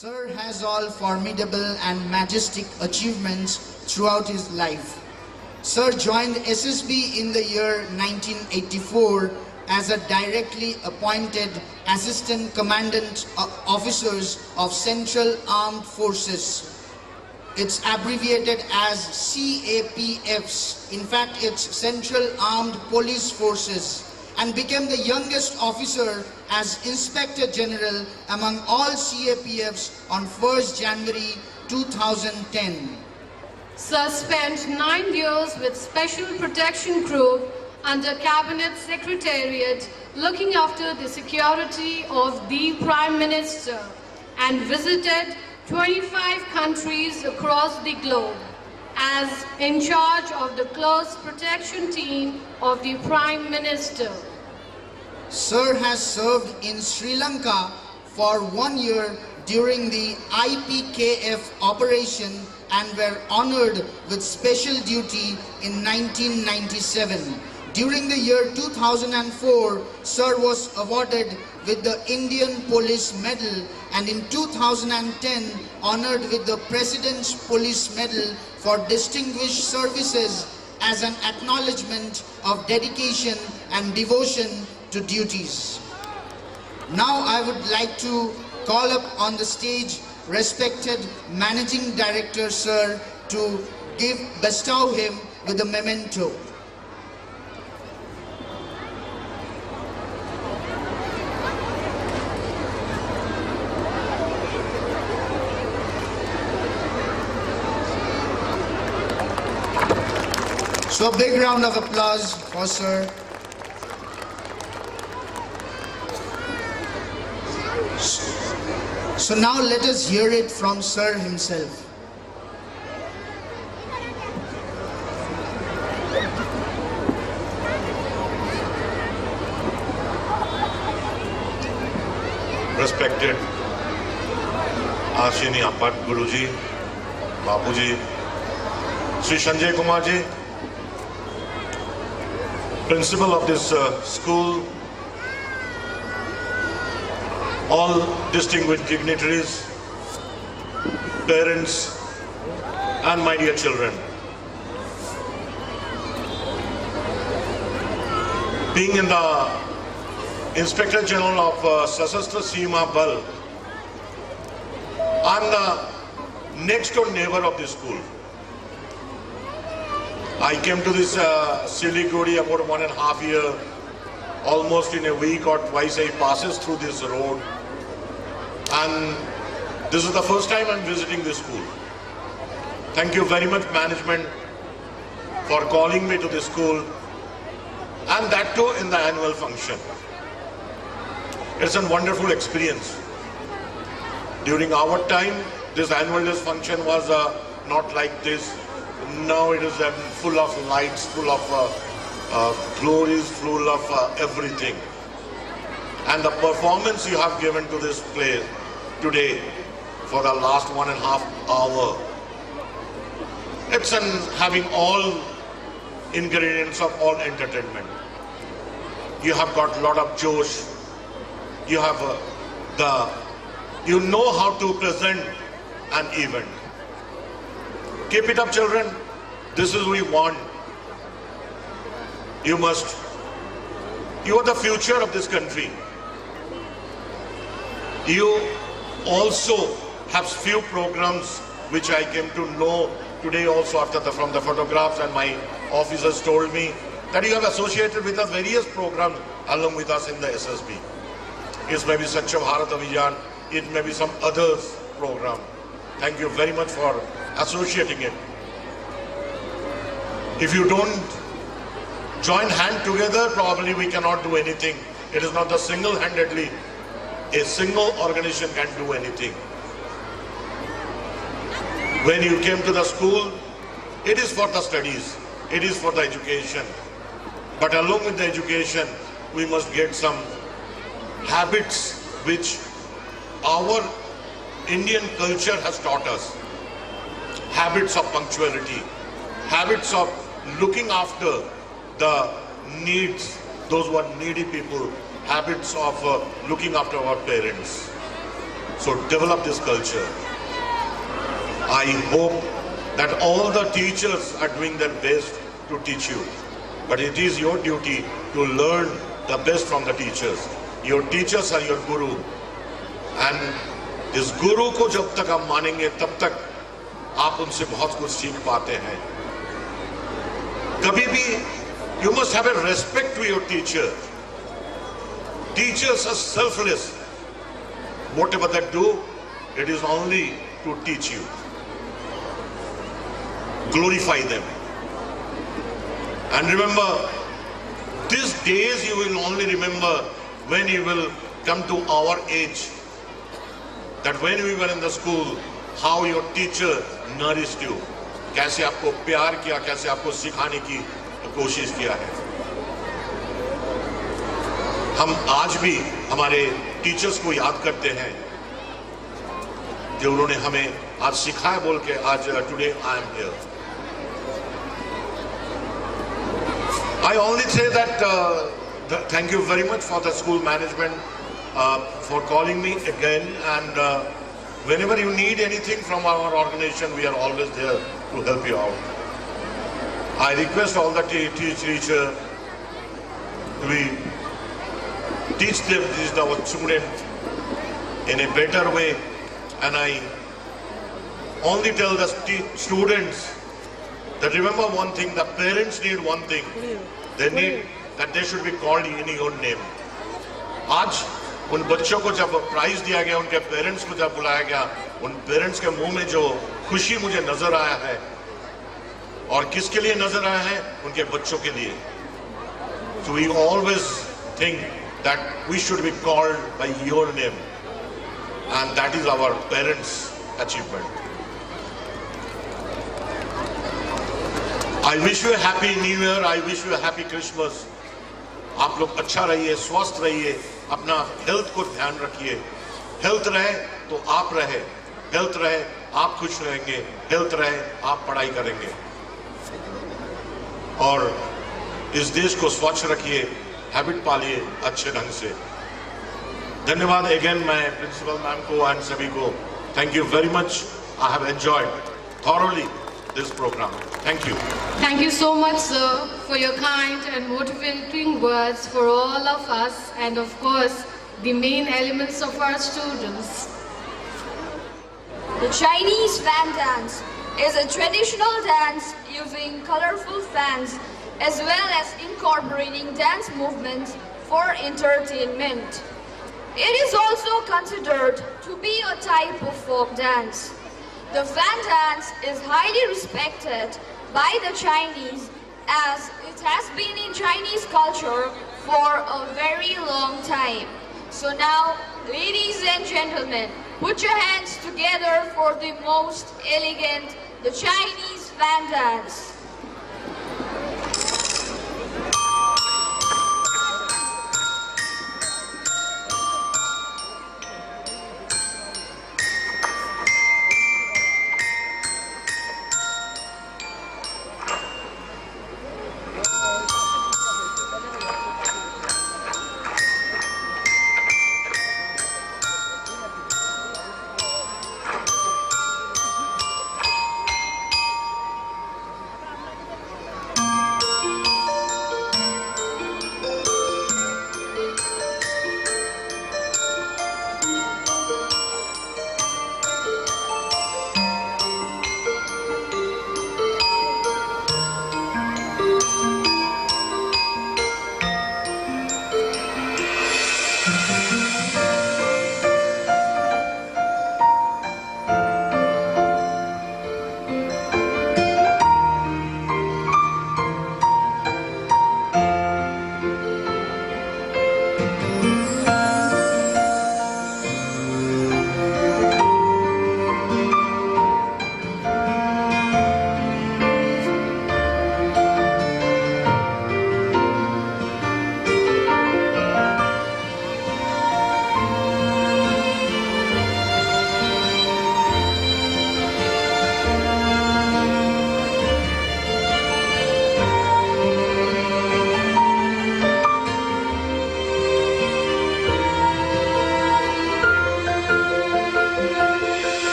Sir has all formidable and majestic achievements throughout his life. Sir joined SSB in the year 1984 as a directly appointed Assistant Commandant Officers of Central Armed Forces. It's abbreviated as CAPFs. In fact, it's Central Armed Police Forces, and became the youngest officer as Inspector General among all CAPFs on 1st January 2010. Sir spent 9 years with Special Protection Group under Cabinet Secretariat looking after the security of the Prime Minister and visited 25 countries across the globe as in charge of the close protection team of the Prime Minister. Sir has served in Sri Lanka for 1 year during the IPKF operation and were honored with special duty in 1997. During the year 2004, Sir was awarded with the Indian Police Medal and in 2010 honored with the President's Police Medal for distinguished services as an acknowledgement of dedication and devotion to duties. Now I would like to call up on the stage respected Managing Director Sir to bestow him with a memento. So a big round of applause for Sir. So now let us hear it from Sir himself. Respected Ashini Apat Guruji, Bapuji, Sri Sanjay Kumarji, Principal of this school, all distinguished dignitaries, parents, and my dear children. Being in the Inspector General of Sasastra Seema Bal, I'm the next door neighbor of this school. I came to this Siliguri about 1.5 years. Almost in a week or twice I passes through this road, and this is the first time I'm visiting this school. Thank you very much management for calling me to this school, and that too in the annual function. It's a wonderful experience. During our time, this annual day function was not like this. Now it is full of lights, full of glories, full of everything. And the performance you have given to this play today for the last 1.5 hours, it's having all ingredients of all entertainment. You have got a lot of josh. You have you know how to present an event. Keep it up, children. This is what we want. You are the future of this country. You also have few programs which I came to know today also from the photographs, and my officers told me that you have associated with us various programs along with us in the SSB. It may be Swachh Bharat Abhiyan, it may be some others program. Thank you very much for associating it. If you don't join hand together, probably we cannot do anything. It is not the single-handedly, a single organization can do anything. When you came to the school, it is for the studies, it is for the education. But along with the education, we must get some habits which our Indian culture has taught us. Habits of punctuality, habits of looking after the needs, those who are needy people, habits of looking after our parents. So develop this culture. I hope that all the teachers are doing their best to teach you. But it is your duty to learn the best from the teachers. Your teachers are your guru. And इस गुरु को जब तक आप मानेंगे तब तक आप उनसे बहुत कुछ सीख पाते हैं. कभी भी you must have a respect to your teacher. Teachers are selfless. Whatever they do, it is only to teach you. Glorify them. And remember, these days you will only remember when you will come to our age. That when we were in the school, how your teacher nourished you. कैसे आपको प्यार किया, कैसे आपको सिखाने की कोशिश किया है. हम आज भी हमारे टीचर्स को याद करते हैं जो उन्होंने हमें आज सिखाया बोल के आज today I am here. I only say that thank you very much for the school management for calling me again, and whenever you need anything from our organization, we are always there to help you out. I request all the teachers to teach our students in a better way, and I only tell the students that remember one thing: the parents need one thing. They need that they should be called in your name. आज उन बच्चों को जब prize दिया गया, उनके parents को जब बुलाया गया, उन पेरेंट्स के मुंह में जो खुशी मुझे नजर आया है, और किसके लिए नजर आया है? उनके बच्चों के लिए. So we always think that we should be called by your name, and that is our parents' achievement. I wish you a happy New Year. I wish you a happy Christmas. आप लोग अच्छा रहिए, स्वस्थ रहिए, अपना health को ध्यान रखिए. हेल्थ रहे तो आप रहे, हेल्थ रहे आप खुश रहेंगे, हेल्थ रहे आप पढ़ाई करेंगे. और इस देश को स्वच्छ रखिए, हैबिट पालिए अच्छे ढंग से. धन्यवाद अगेन मैं प्रिंसिपल मैम को एंड सभी को. Thank you very much. I have enjoyed thoroughly this program. Thank you. Thank you so much, sir, for your kind and motivating words for all of us and, of course, the main elements of our students. The Chinese fan dance is a traditional dance using colorful fans as well as incorporating dance movements for entertainment. It is also considered to be a type of folk dance. The fan dance is highly respected by the Chinese as it has been in Chinese culture for a very long time. So now, ladies and gentlemen, put your hands together for the most elegant, the Chinese fan dance.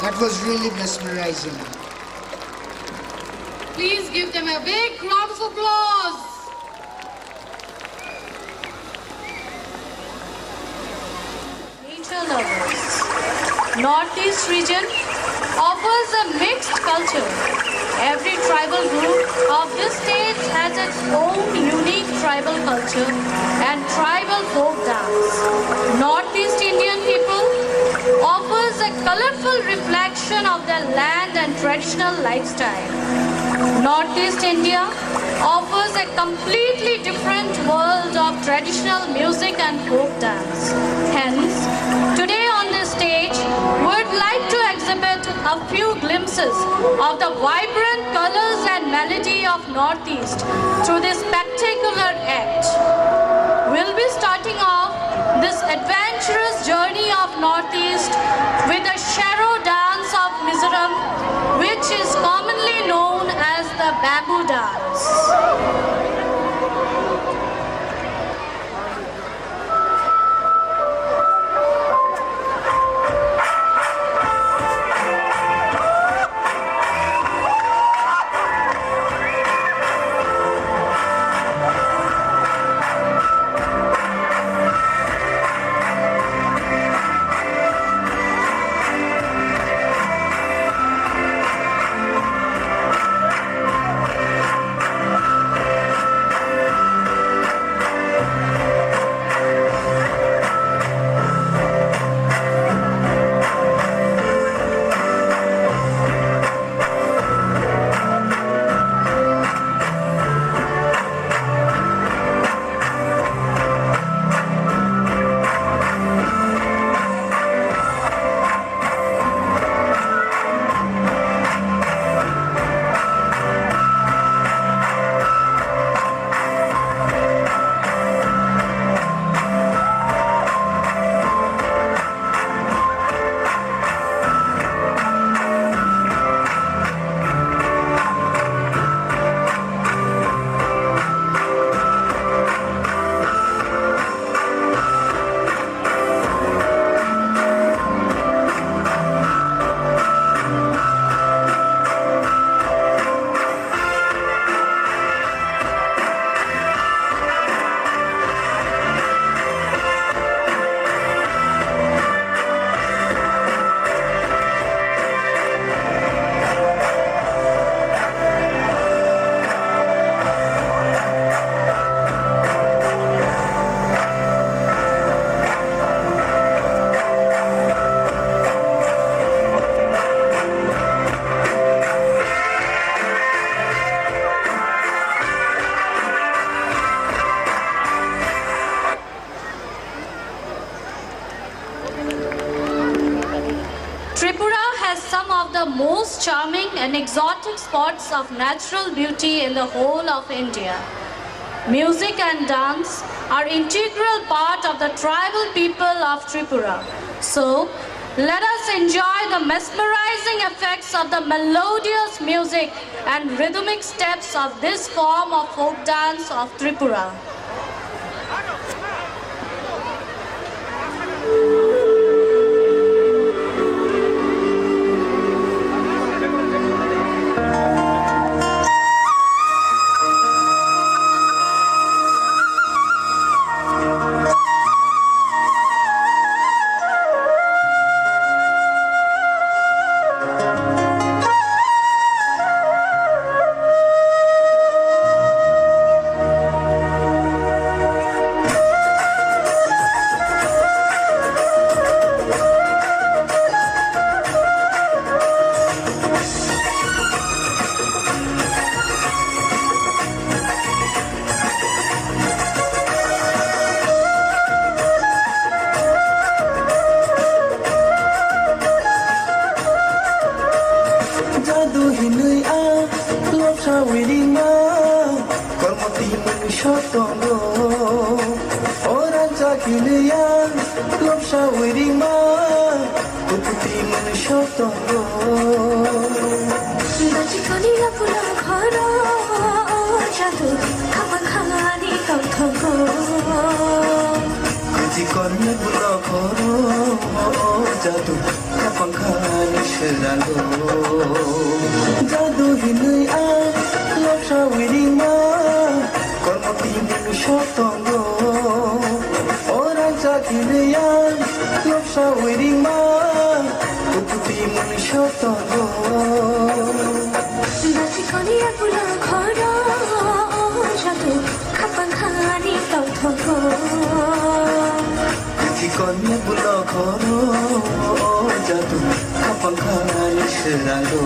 That was really mesmerizing. Please give them a big round of applause. Nature lovers. Northeast region offers a mixed culture. Every tribal group of this state has its own unique tribal culture and tribal folk dance. Northeast Indian people offers a colorful reflection of their land and traditional lifestyle. Northeast India offers a completely different world of traditional music and folk dance. Hence, today on this stage, we'd like to exhibit a few glimpses of the vibrant colors and melody of Northeast through this spectacular act. We'll be starting off this adventurous journey of Northeast with the Sharo dance of Mizoram, which is commonly known as the bamboo dance. Most charming and exotic spots of natural beauty in the whole of India. Music and dance are integral part of the tribal people of Tripura. So, let us enjoy the mesmerizing effects of the melodious music and rhythmic steps of this form of folk dance of Tripura. Jadu kapangkani sorango jadu hinui a lopsa wiring ma kormo timu shotongo orang sakhinui a lopsa wiring ma tutu timu shotongo Dati koniya pula khara jadu kapan khani tau thogo Dati koniya pula khara jadu kapan khani sorango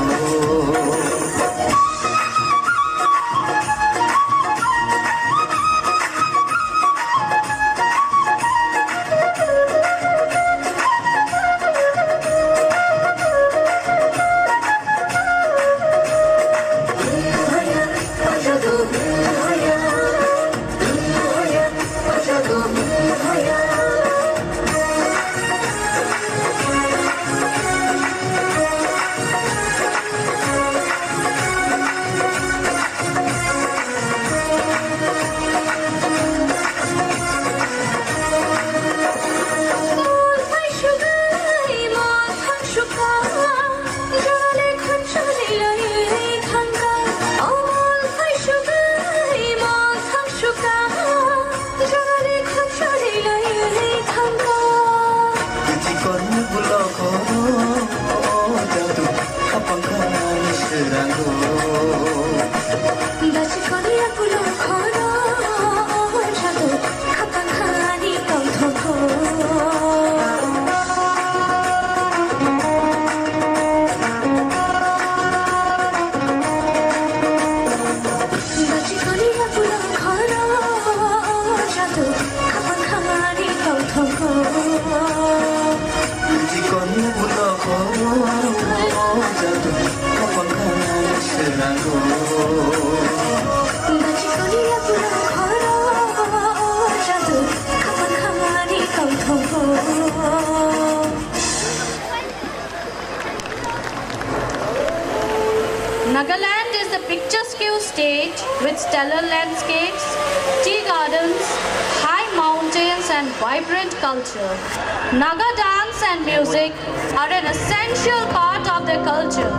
Nagaland is a picturesque state with stellar landscapes, tea gardens, high mountains and vibrant culture. Naga dance and music are an essential part of their culture.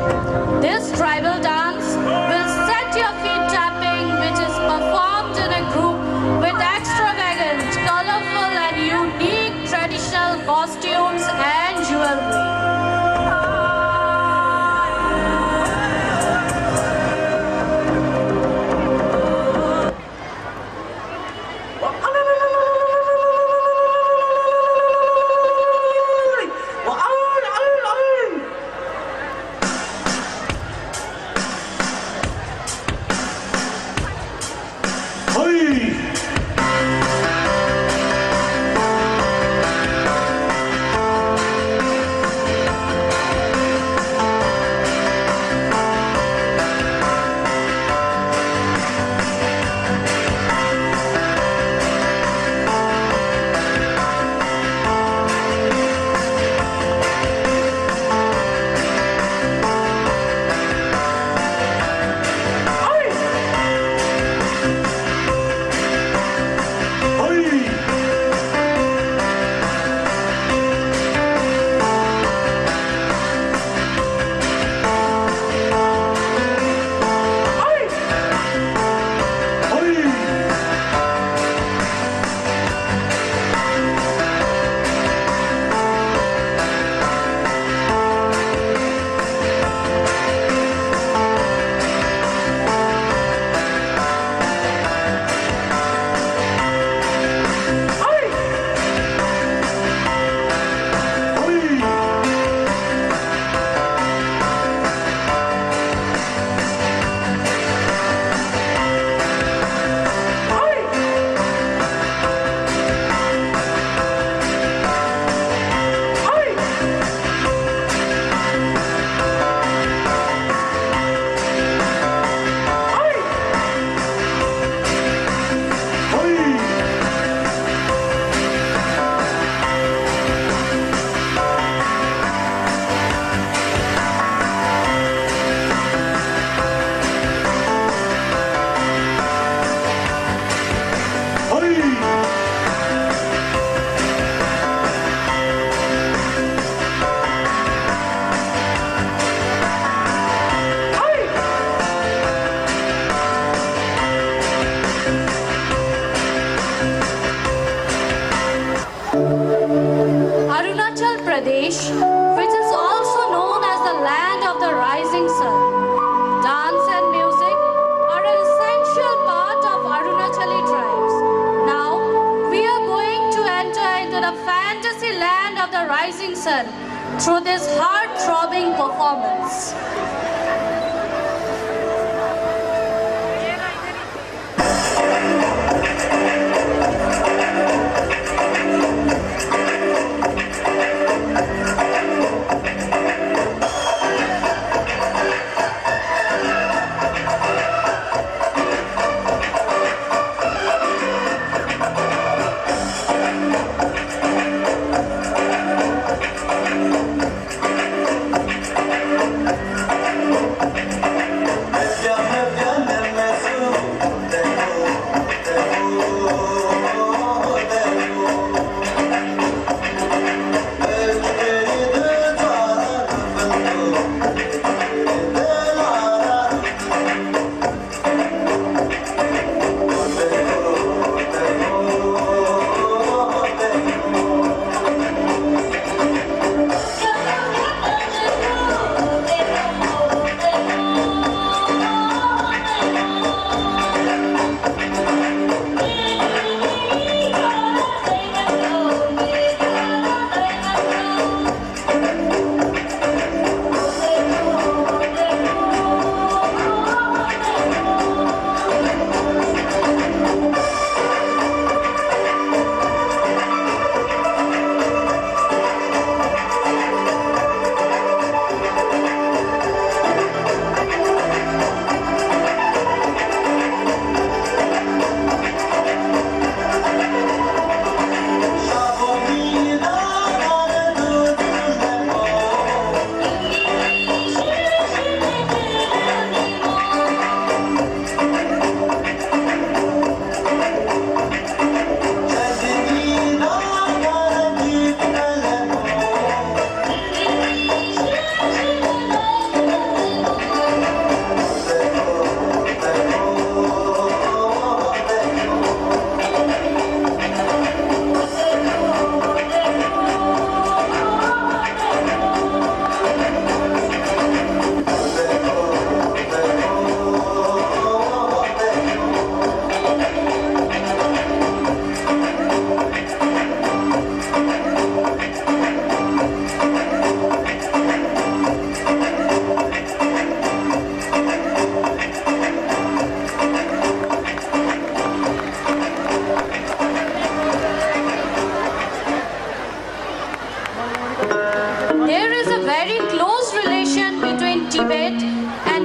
This tribal dance will set your feet tapping, which is performed in a group with extravagant, colorful and unique traditional costumes and jewelry. sun through this heart-throbbing performance.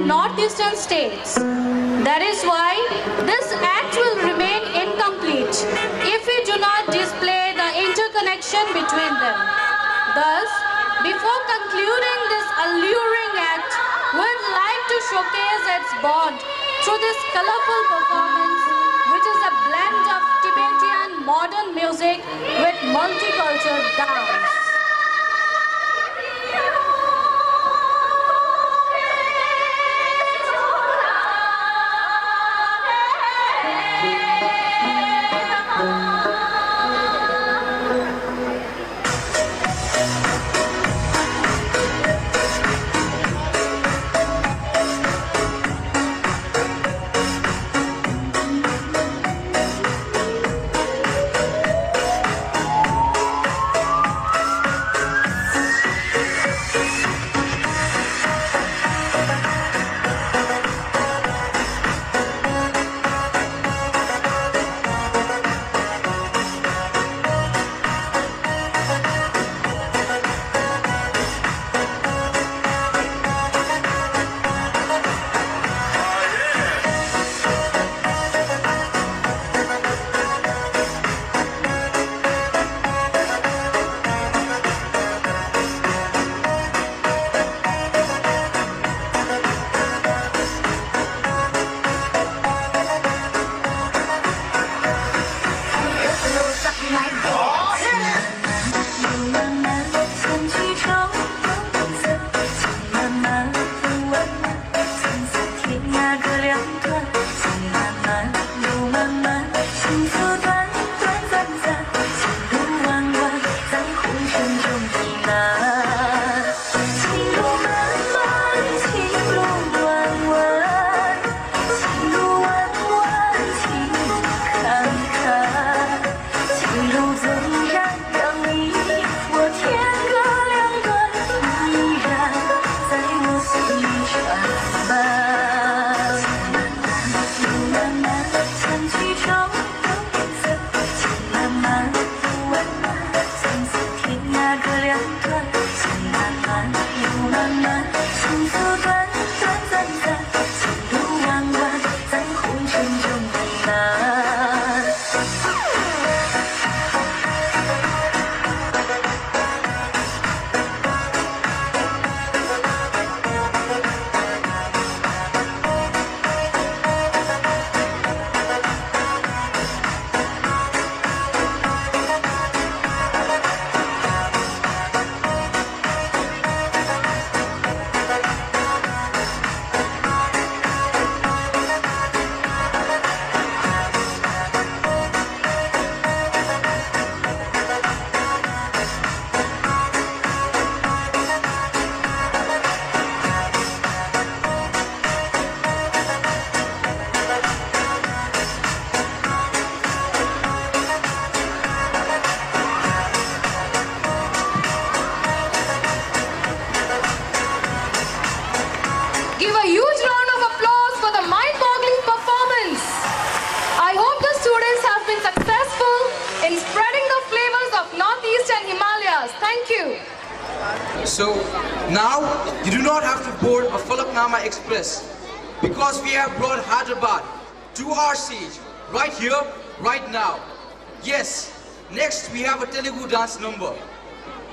Northeastern states. That is why this act will remain incomplete if we do not display the interconnection between them. Thus, before concluding this alluring act, we'd like to showcase its bond through this colorful performance, which is a blend of Tibetan modern music with multicultural dance. give a huge round of applause for the mind-boggling performance. I hope the students have been successful in spreading the flavors of Northeast and Himalayas. Thank you. So now you do not have to board a Falaknama Express because we have brought Hyderabad to our stage right here, right now. Yes, next we have a Telugu dance number.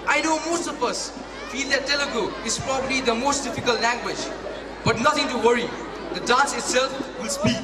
I know most of us feel that Telugu is probably the most difficult language, but nothing to worry. The dance itself will speak.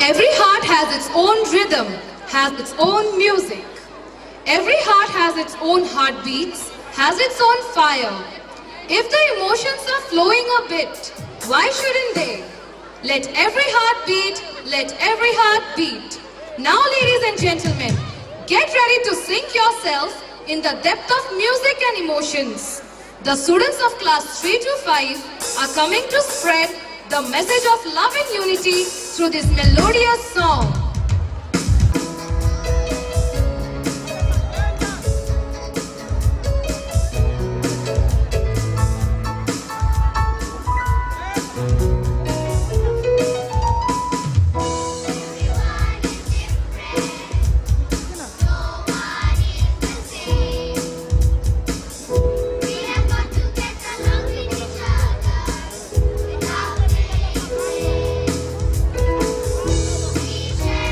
Every heart has its own rhythm, has its own music. Every heart has its own heartbeats, has its own fire. If the emotions are flowing a bit, why shouldn't they? Let every heart beat, let every heart beat. Now, ladies and gentlemen, get ready to sink yourself in the depth of music and emotions. The students of class 3 to 5 are coming to spread the message of love and unity through this melodious song. Yeah.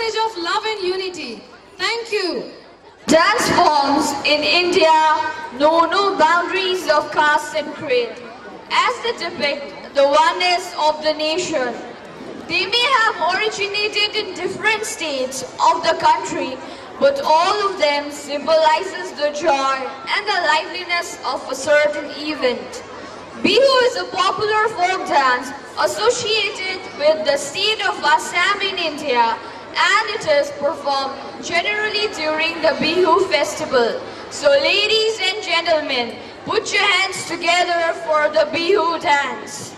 message of love and unity. Thank you. Dance forms in India know no boundaries of caste and creed, as they depict the oneness of the nation. They may have originated in different states of the country, but all of them symbolizes the joy and the liveliness of a certain event. Bihu is a popular folk dance associated with the state of Assam in India, and it is performed generally during the Bihu festival. So ladies and gentlemen, put your hands together for the Bihu dance.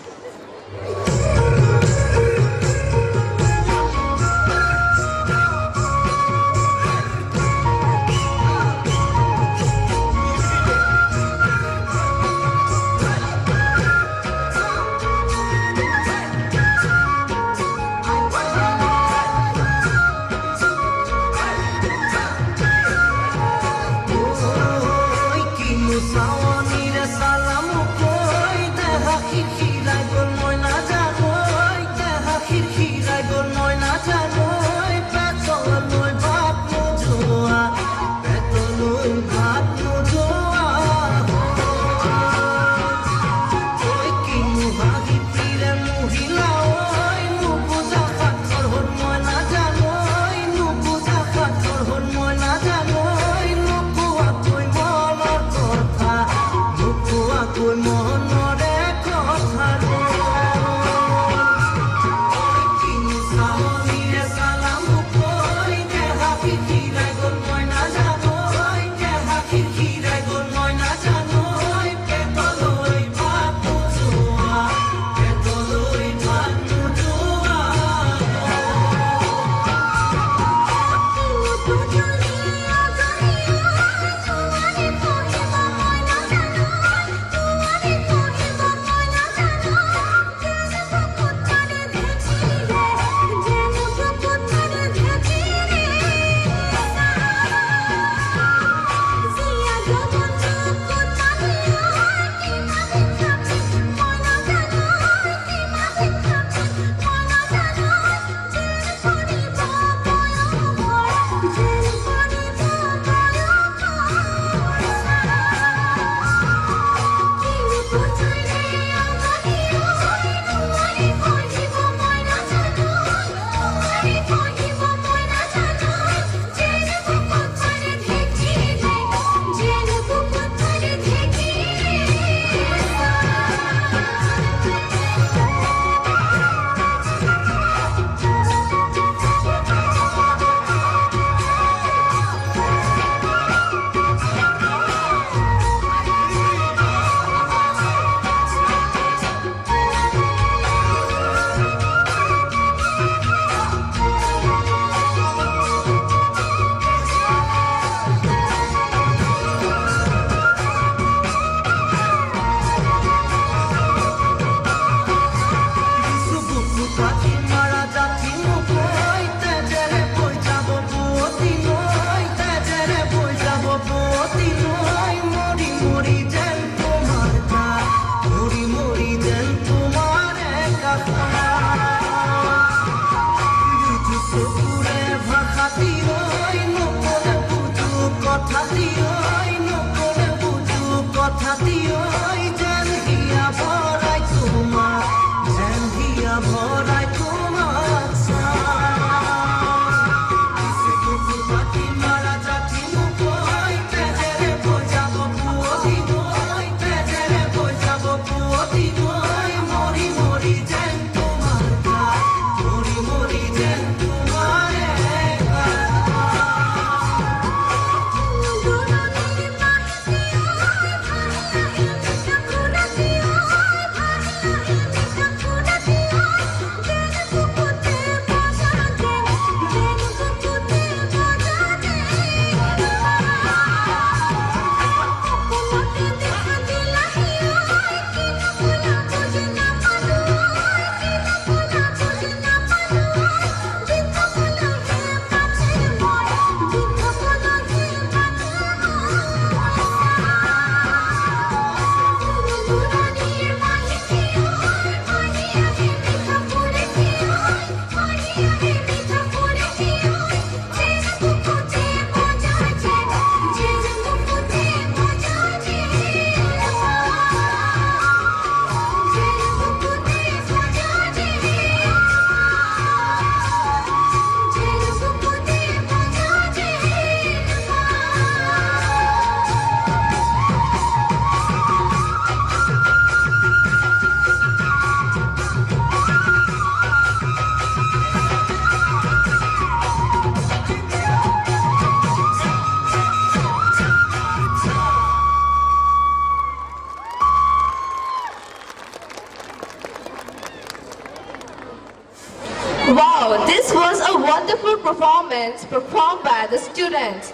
was a wonderful performance performed by the students.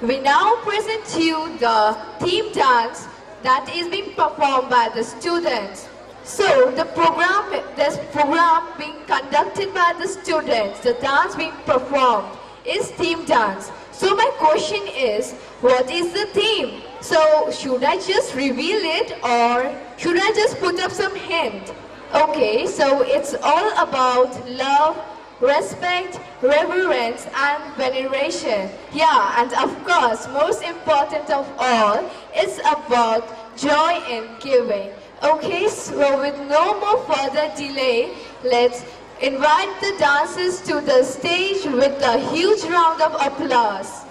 We now present to you the theme dance that is being performed by the students. So this program being conducted by the students, the dance being performed is theme dance. So my question is, what is the theme? So should I just reveal it or should I just put up some hint? Okay, so it's all about love, respect, reverence and veneration. Yeah, and of course, most important of all, it's about joy in giving. Okay, so with no more further delay, let's invite the dancers to the stage with a huge round of applause.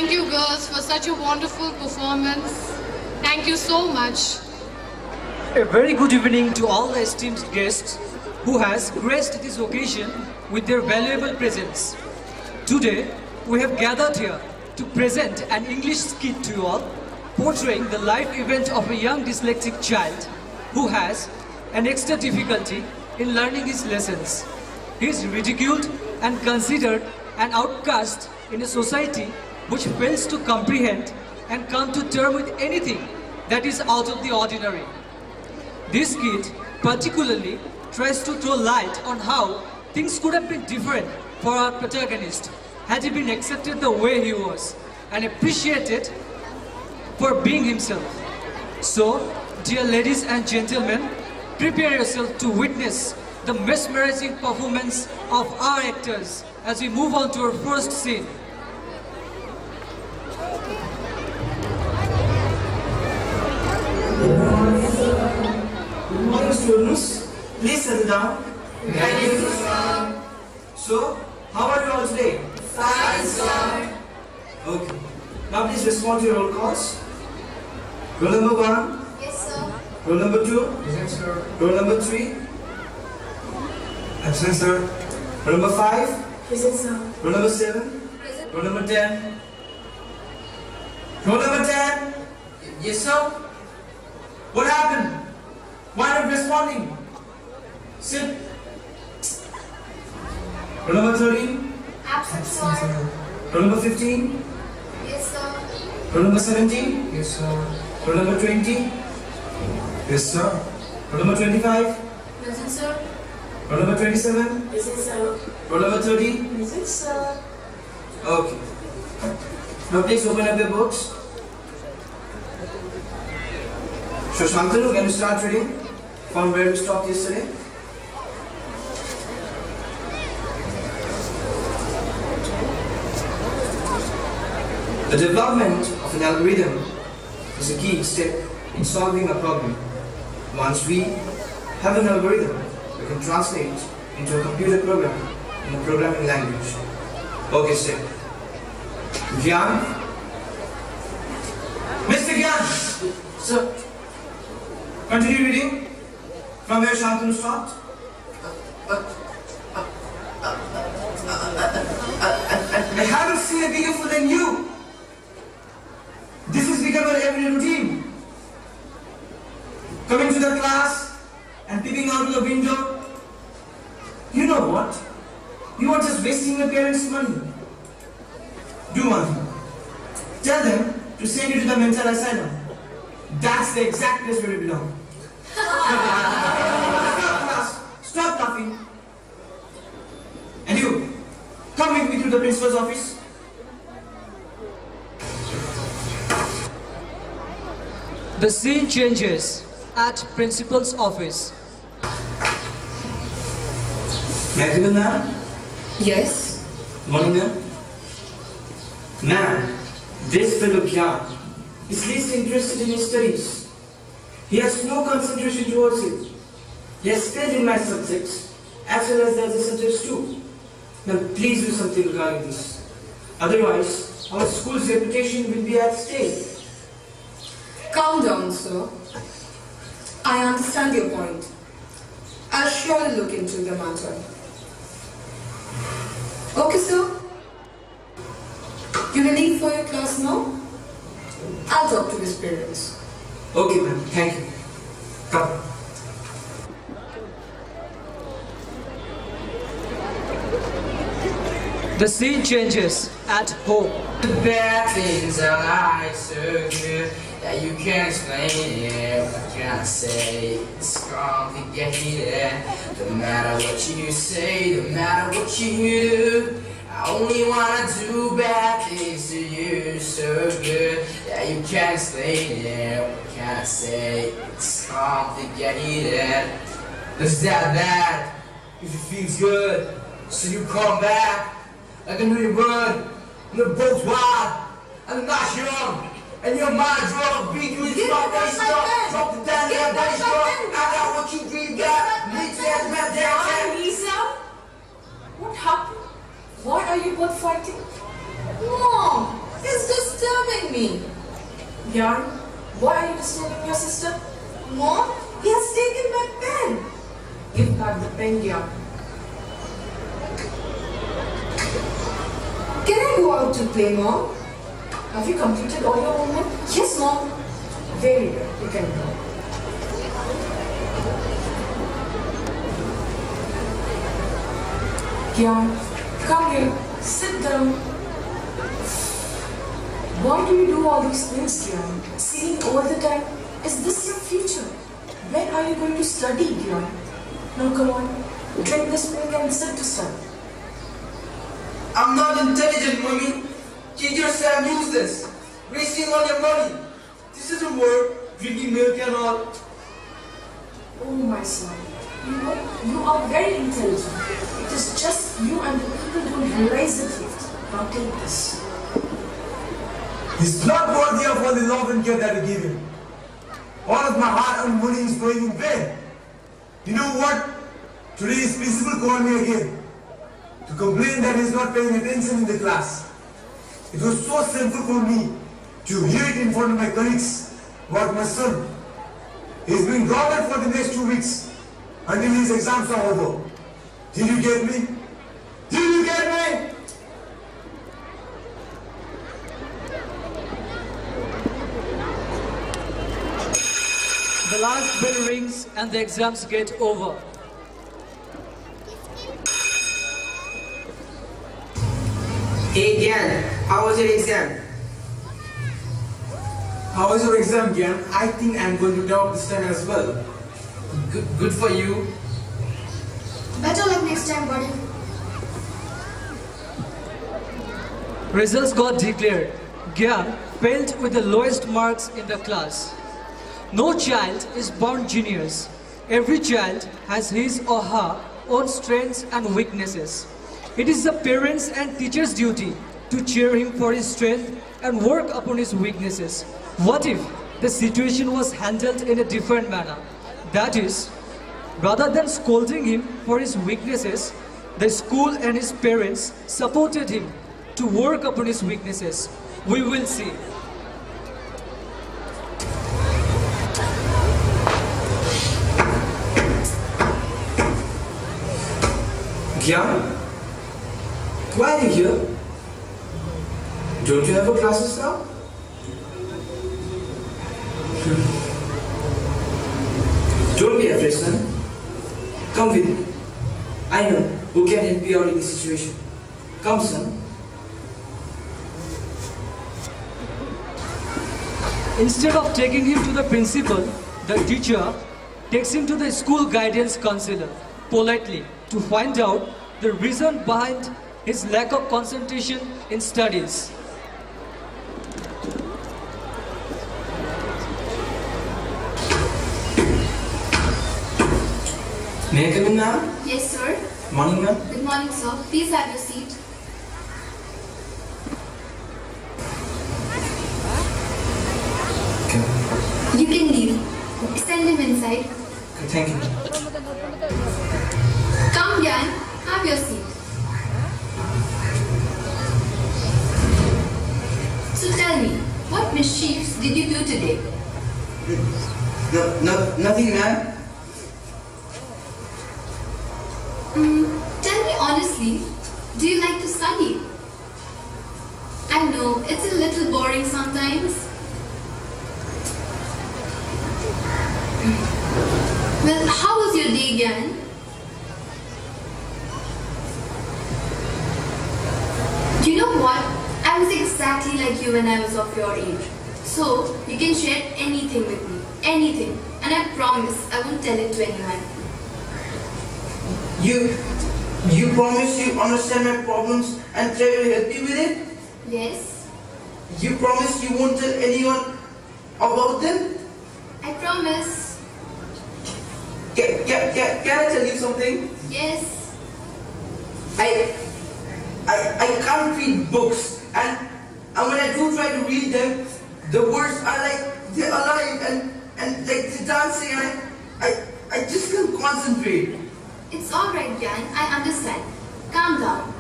Thank you girls for such a wonderful performance. Thank you so much. A very good evening to all the esteemed guests who has graced this occasion with their valuable presence. Today, we have gathered here to present an English skit to you all, portraying the life event of a young dyslexic child who has an extra difficulty in learning his lessons. He is ridiculed and considered an outcast in a society which fails to comprehend and come to terms with anything that is out of the ordinary. This skit particularly tries to throw light on how things could have been different for our protagonist had he been accepted the way he was and appreciated for being himself. So, dear ladies and gentlemen, prepare yourself to witness the mesmerizing performance of our actors as we move on to our first scene. Good morning, students. Please settle down. Thank you, sir. So, how are you all today? Fine, sir. Okay. Now please respond to your roll calls. Roll number 1. Yes, sir. Roll number 2. Present, sir. Roll number 3. Absent, sir. Roll number 5. Present, sir. Roll number 7. Present. Roll number 10. Roll number 10. Yes, sir. What happened? Why not responding? Sit. Roll number 13. Absent, sir. Roll number 15. Yes, sir. Roll number 17. Yes, sir. Roll number 20. Yes, sir. Roll number 25. Present, sir. Roll number 27. Present, sir. Roll number 30. Present, sir. Okay. Now please open up your books. So Shantanu, can you start reading from where we stopped yesterday? The development of an algorithm is a key step in solving a problem. Once we have an algorithm, we can translate into a computer program in a programming language. Okay, step. Gyan? Mr. Gyan! Sir. Continue reading from where Shantanu stopped. I haven't seen a bigger fool than you. This has become an everyday routine. Coming to the class and peeping out of the window. You know what? You are just wasting your parents' money. Do one thing. Tell them to send you to the mental asylum. That's the exact place where you belong. Stop class. Stop laughing. And you, come with me to the principal's office. The scene changes at principal's office. Madam, ma'am? Yes. Morning, ma'am. Ma'am, this fellow Gyan is least interested in his studies. He has no concentration towards it. He has failed in my subjects as well as the other subjects too. Now please do something regarding this. Otherwise, our school's reputation will be at stake. Calm down, sir. I understand your point. I'll surely look into the matter. Okay, sir. You will leave for your class now? I'll talk to his parents. Okay, ma'am. Thank you. Come. The scene changes at home. The bad things are like so good that you can't explain it. What can I say? It's complicated. No matter what you say, no matter what you do, I only wanna do bad things to you. So good that you can't explain it. What can I say? It's complicated. It's that bad if it feels good. So you come back like a new bird. You're both wild and not young. And your mind drunk, beat you with my race stuff. Drop the down there, that is young. I got what you dreamed of. Meet that man down. Lisa? What happened? Why are you both fighting? Mom, it's disturbing me. Gyan, why are you disturbing your sister? Mom, he has taken my pen. Give back the pen, Gyan. Can I go out to play, Mom? Have you completed all your homework? Yes, Mom. Very good. You can go. Gyan, come here. Sit down. Why do you do all these things, Gyan? Singing all the time? Is this your future? When are you going to study, Gyan? Now come on, drink this milk and sit to study. I'm not intelligent, Mommy. Teachers say I'm useless. Wasting all your money. This isn't work, drinking milk and all. Oh my son, you know, you are very intelligent. It is just you and the people don't realize it yet. Now take this. He's not worthy of all the love and care that I give him. All of my hard-earned money is going in vain. You know what? Today his principal called me again to complain that he's not paying attention in the class. It was so sinful for me to hear it in front of my colleagues about my son. He's been grounded for the next 2 weeks until his exams are over. Did you get me? Did you get me? The last bell rings and the exams get over. Hey Gyan, how was your exam? How was your exam, Gyan? I think I'm going to top this time as well. Good for you. Better luck next time, buddy. Results got declared. Gyan failed with the lowest marks in the class. No child is born genius. Every child has his or her own strengths and weaknesses. It is the parents' and teachers' duty to cheer him for his strength and work upon his weaknesses. What if the situation was handled in a different manner? That is, rather than scolding him for his weaknesses, the school and his parents supported him to work upon his weaknesses. We will see. Gyan, why are you here? Don't you have a classes now? Don't be afraid, son. Come with me. I know who can help you out in this situation. Come, son. Instead of taking him to the principal, the teacher takes him to the school guidance counselor politely to find out the reason behind his lack of concentration in studies. May I come in now? Yes, sir. Morning, ma'am. Good morning, sir. Please have your seat. You can leave. Send him inside. Okay, thank you. Come, Gyan. Have your seat. So tell me, what mischiefs did you do today? Nothing, ma'am. Tell me honestly, do you like to study? I know, it's a little boring sometimes. Well, how was your day, Gyan? Do you know what? I was exactly like you when I was of your age. So, you can share anything with me. Anything. And I promise I won't tell it to anyone. You promise you understand my problems and try to help me with it? Yes? You promise you won't tell anyone about them? I promise. Can I tell you something? Yes. I can't read books, and when I do try to read them, the words are like they're alive and like they're dancing, and I just can't concentrate. It's alright, Gyan. I understand. Calm down.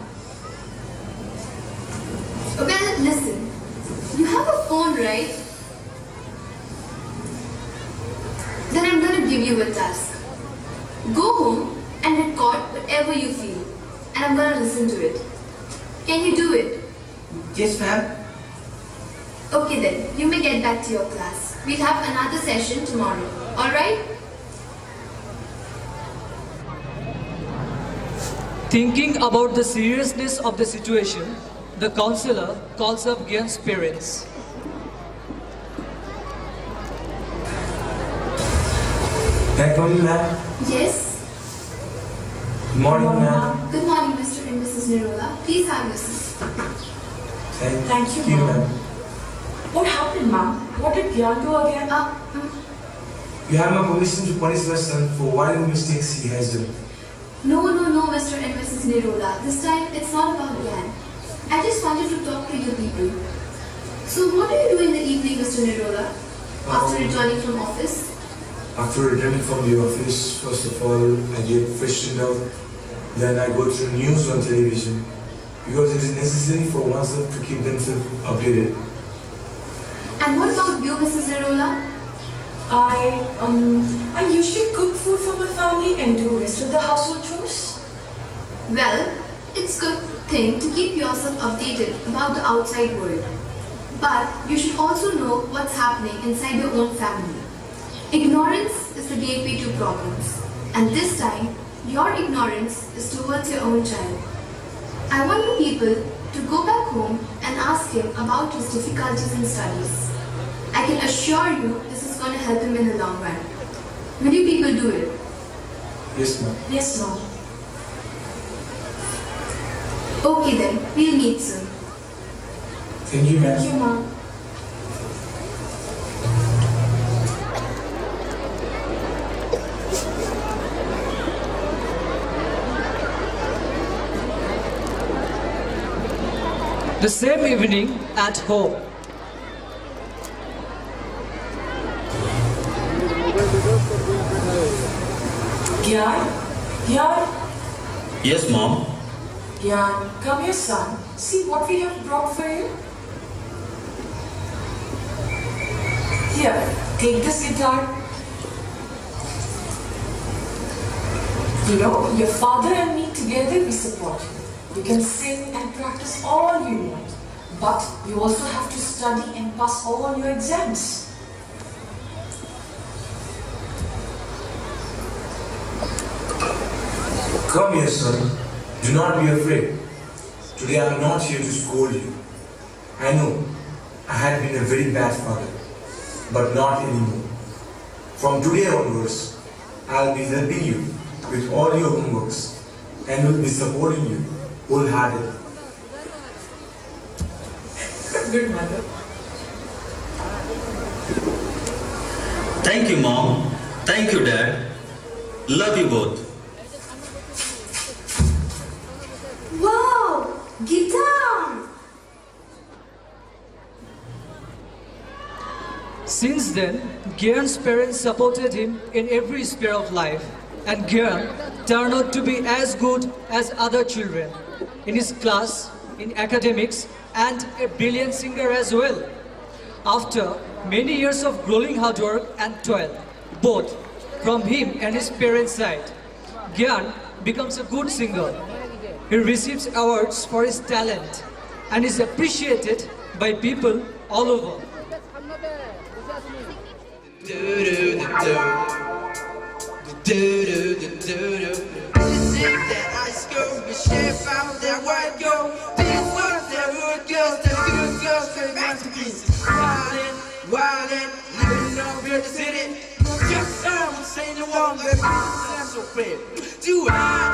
Well, listen. You have a phone, right? Then I'm going to give you a task. Go home and record whatever you feel. And I'm going to listen to it. Can you do it? Yes, ma'am. Okay then. You may get back to your class. We'll have another session tomorrow. Alright? Thinking about the seriousness of the situation, the counselor calls up Gyan's parents. Can I come in, ma'am? Yes. Good morning, ma'am. Good morning, Mr. and Mrs. Nirola. Please have your seat. Thank you, ma'am. What happened, ma'am? What did Gyan do again? You have my permission to punish my son for whatever mistakes he has done. No, Mr. and Mrs. Nirola. This time, it's not about Gyan. I just wanted to talk to you people. So, what do you do in the evening, Mr. Nirola? After returning from office? After returning from the office, first of all, I get freshened up. Then I go through news on television because it is necessary for oneself to keep themselves updated. And what about you, Mrs. Nirola? I usually cook food for my family and do rest of the household chores. Well, it's a good thing to keep yourself updated about the outside world. But you should also know what's happening inside your own family. Ignorance is the gateway to problems. And this time, your ignorance is towards your own child. I want you people to go back home and ask him about his difficulties in studies. I can assure you this is going to help him in the long run. Will you people do it? Yes, ma'am. Yes, ma'am. Okay then, we'll meet soon. Thank you, ma'am. Thank you, ma'am. The same evening at home. Gyan? Yes, Mom. Gyan, come here, son. See what we have brought for you. Here, take this guitar. You know, your father and me together, we support you. You can sing and practice all you want. But you also have to study and pass all your exams. Come here, son. Do not be afraid. Today I am not here to scold you. I know I had been a very bad father, but not anymore. From today onwards, I will be helping you with all your homeworks and will be supporting you wholeheartedly. Good mother. Thank you, Mom. Thank you, Dad. Love you both. Wow! Guitar! Since then, Gyan's parents supported him in every sphere of life, and Gyan turned out to be as good as other children in his class, in academics, and a brilliant singer as well. After many years of grueling hard work and toil, both from him and his parents' side, Gyan becomes a good singer. He receives awards for his talent and is appreciated by people all over. Wildin', living over the city. Just I'm saying the one that I'm so fair. Too high.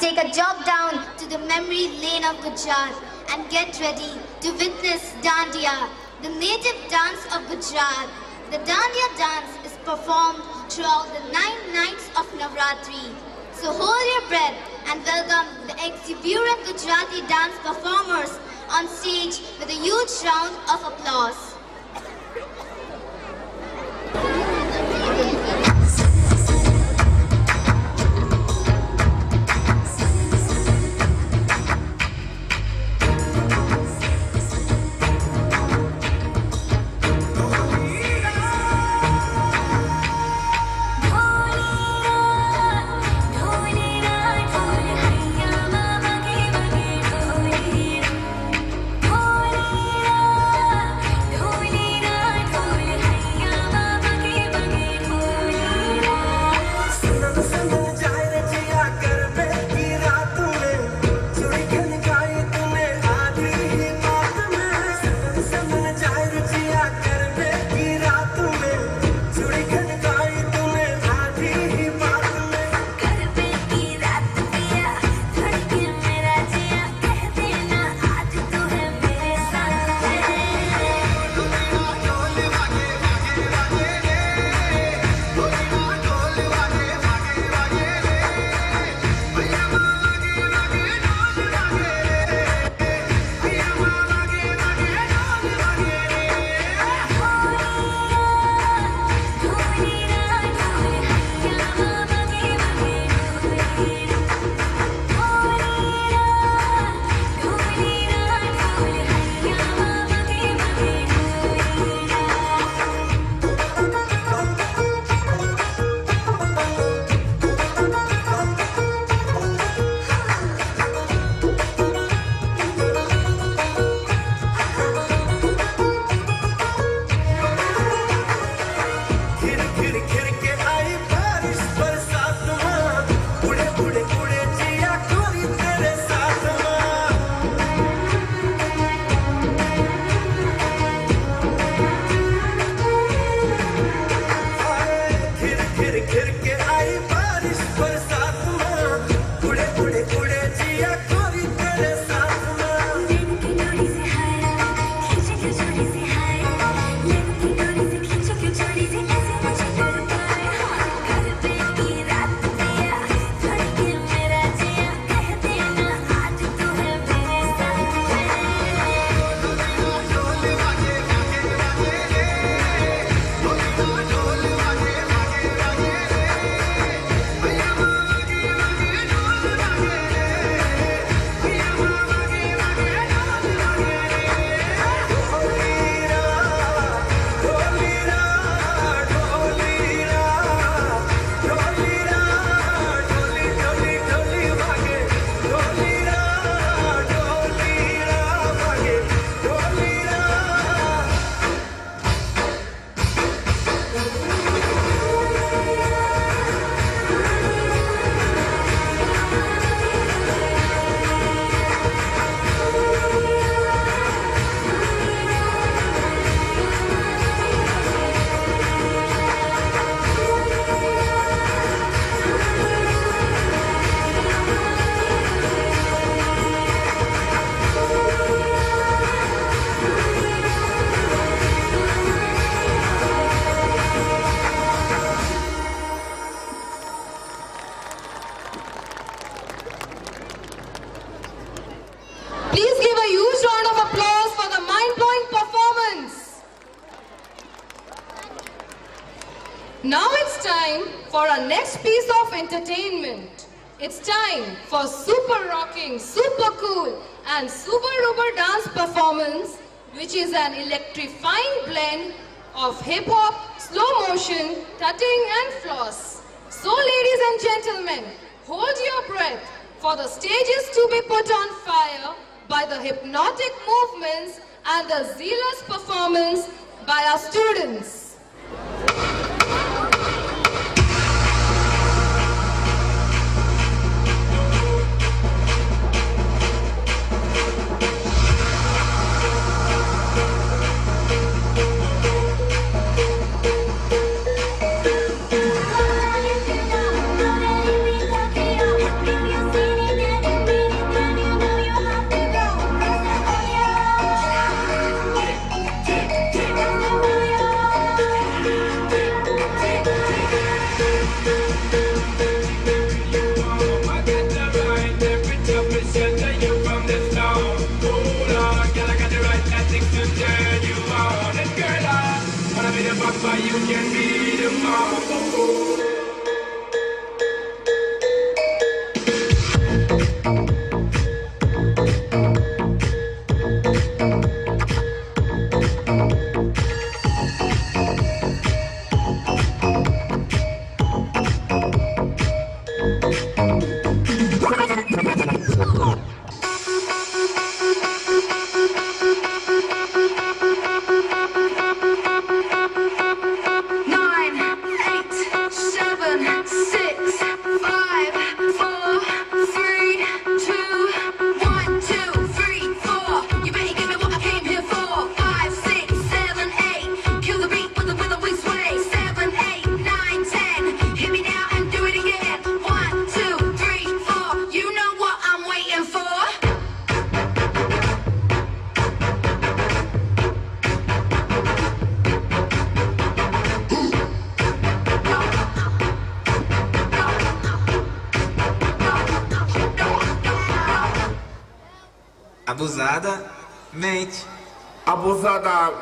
Take a jog down to the memory lane of Gujarat and get ready to witness Dandiya, the native dance of Gujarat. The Dandiya dance is performed throughout the 9 nights of Navratri. So hold your breath and welcome the exuberant Gujarati dance performers on stage with a huge round of applause. Now it's time for our next piece of entertainment. It's time for super rocking, super cool and super duper dance performance, which is an electrifying blend of hip-hop, slow motion, tutting and floss. So ladies and gentlemen, hold your breath for the stages to be put on fire by the hypnotic movements and the zealous performance by our students. Papa, you can be the mama. Abusadamente. Abusadamente.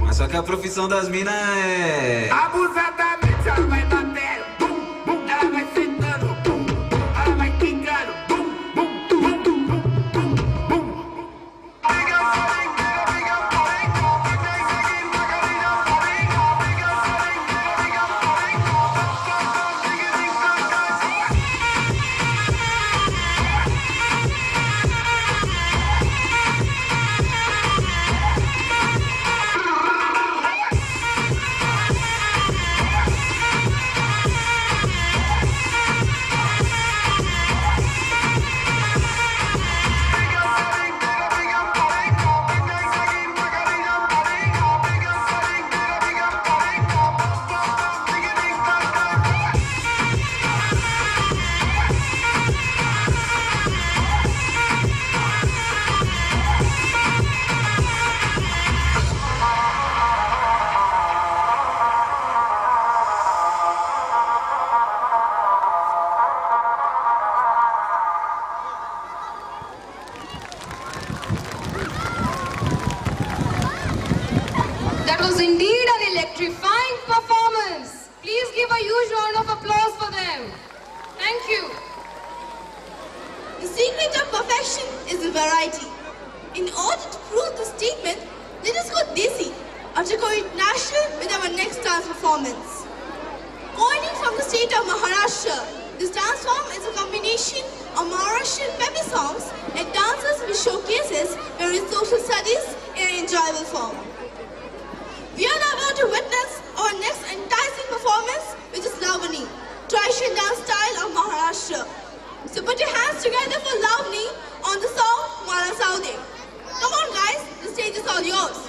Mas só que a profissão das minas é... Abusadamente ela vai batendo, bum, bum, ela vai sentando, bum, ela vai quicando, bum, bum, bum, bum, bum, bum. That was indeed an electrifying performance. Please give a huge round of applause for them. Thank you. The secret of perfection is in variety. In order to prove the statement, let us go desi after going national with our next dance performance. Coining from the state of Maharashtra, this dance form is a combination of Maharashtrian peppy songs and dances which showcases various social studies in an enjoyable form. We are now about to witness our next enticing performance, which is Lavani, traditional dance style of Maharashtra. So put your hands together for Lavani on the song Mara Saude. Come on guys, the stage is all yours.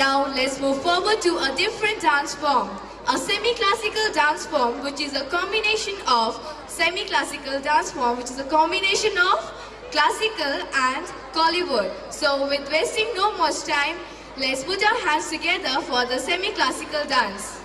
Now let's move forward to a different dance form. A semi-classical dance form which is a combination of classical and Kollywood. So with wasting no much time, let's put our hands together for the semi-classical dance.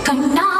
Kanna